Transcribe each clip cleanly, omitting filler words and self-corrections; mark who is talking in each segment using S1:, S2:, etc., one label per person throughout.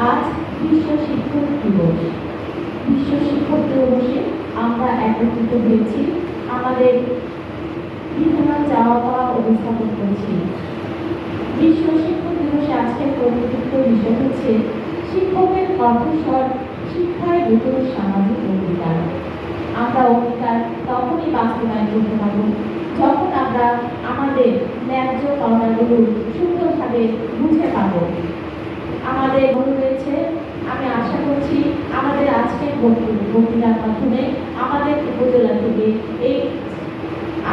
S1: আজ বিশ্ব শিক্ষক দিবস। বিশ্ব শিক্ষক দিবসে আমরা একত্রিত হয়েছি, আমাদের বিভিন্ন চাওয়া পাওয়া উপস্থাপন করছি। বিশ্ব শিক্ষক দিবসে আজকের পরিচিত বিষয় হচ্ছে শিক্ষকের কণ্ঠস্বর, শিক্ষায় নতুন সামাজিক অঙ্গীকার। আমরা অঙ্গীকার তখনই বাস্তবায়ন করতে পারব যখন আমরা আমাদের ন্যায্য পাওনাগুলো সুন্দরভাবে বুঝে পাব। আমাদের মনে রয়েছে, আমি আশা করছি আমাদের আজকের বক্তৃতার মাধ্যমে আমাদের উপজেলা থেকে এই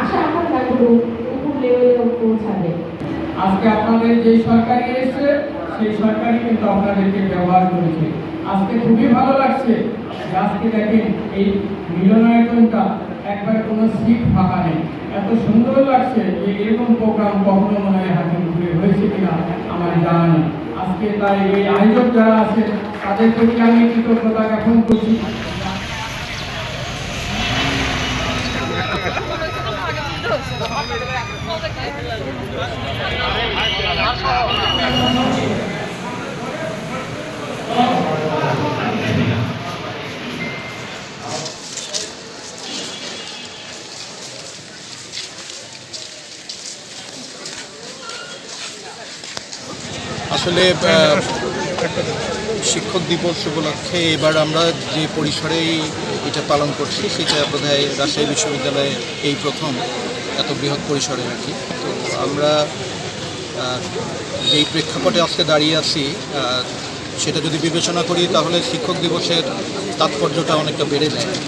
S1: আশা আকাঙ্ক্ষাগুলো উপর লেভেলেও পৌঁছাবে।
S2: আজকে আপনাদের যে সরকারি এসেছে সেই সরকারই কিন্তু আপনাদেরকে ব্যবহার করেছে। আজকে খুবই ভালো লাগছে যে আজকে দেখেন এই মিলনায়তনটা একবার কোনো সিট ফাঁকা নেই। এত সুন্দর লাগছে যে এরকম প্রোগ্রাম কখনো মনে হয় হাকিমপুরে হয়েছে কিনা আমার জানা নেই। আজকে তাই এই আয়োজক যারা আছে তাদের প্রতি আমি কৃতজ্ঞতা জ্ঞাপন করছি।
S3: আসলে শিক্ষক দিবস উপলক্ষে এবার আমরা যে পরিসরেই এটা পালন করছি সেটা বোধহয় রাজশাহী বিশ্ববিদ্যালয়ে এই প্রথম এত বৃহৎ পরিসরে আর কি। তো আমরা যেই প্রেক্ষাপটে আজকে দাঁড়িয়ে আছি সেটা যদি বিবেচনা করি তাহলে শিক্ষক দিবসের তাৎপর্যটা অনেকটা বেড়ে যায়,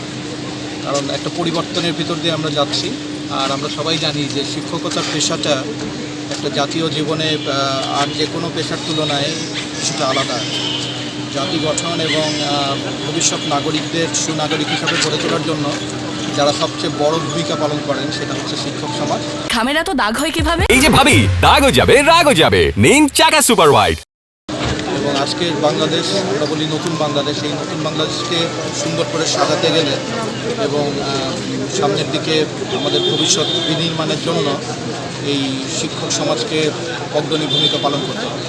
S3: কারণ একটা পরিবর্তনের ভিতর দিয়ে আমরা যাচ্ছি। আর আমরা সবাই জানি যে শিক্ষকতার পেশাটা একটা জাতীয় জীবনে আর যে কোনো পেশার তুলনায় কিছুটা আলাদা। জাতি গঠন এবং ভবিষ্যৎ নাগরিকদের সুনাগরিক হিসাবে গড়ে তোলার জন্য যারা সবচেয়ে বড় ভূমিকা পালন করেন সেটা হচ্ছে শিক্ষক সমাজ।
S4: খামেরা তো দাগ হয় কিভাবে?
S5: এই যে ভাবি, দাগও যাবে রাগও যাবে, নিন চাকা সুপার হোয়াইট।
S3: এবং আজকের বাংলাদেশ, আমরা বলি নতুন বাংলাদেশ, এই নতুন বাংলাদেশকে সুন্দর করে সাজাতে গেলে এবং সামনের দিকে আমাদের ভবিষ্যৎ বিনির্মাণের জন্য এই শিক্ষক সমাজকে অগ্রণী ভূমিকা পালন করতে হবে।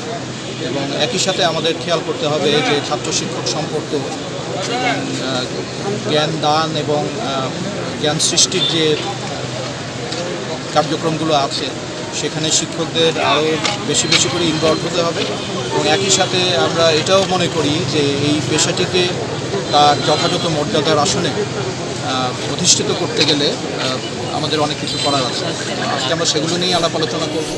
S3: এবং একই সাথে আমাদের খেয়াল করতে হবে যে ছাত্র শিক্ষক সম্পর্ক, জ্ঞান দান এবং জ্ঞান সৃষ্টির যে কার্যক্রমগুলো আছে সেখানে শিক্ষকদের আরও বেশি বেশি করে ইনভলভ হতে হবে। এবং একই সাথে আমরা এটাও মনে করি যে এই পেশাটিকে তার যথাযথ মর্যাদার আসনে প্রতিষ্ঠিত করতে গেলে আমাদের অনেক কিছু করার আছে। আজকে আমরা সেগুলো নিয়ে আলাপ আলোচনা করব।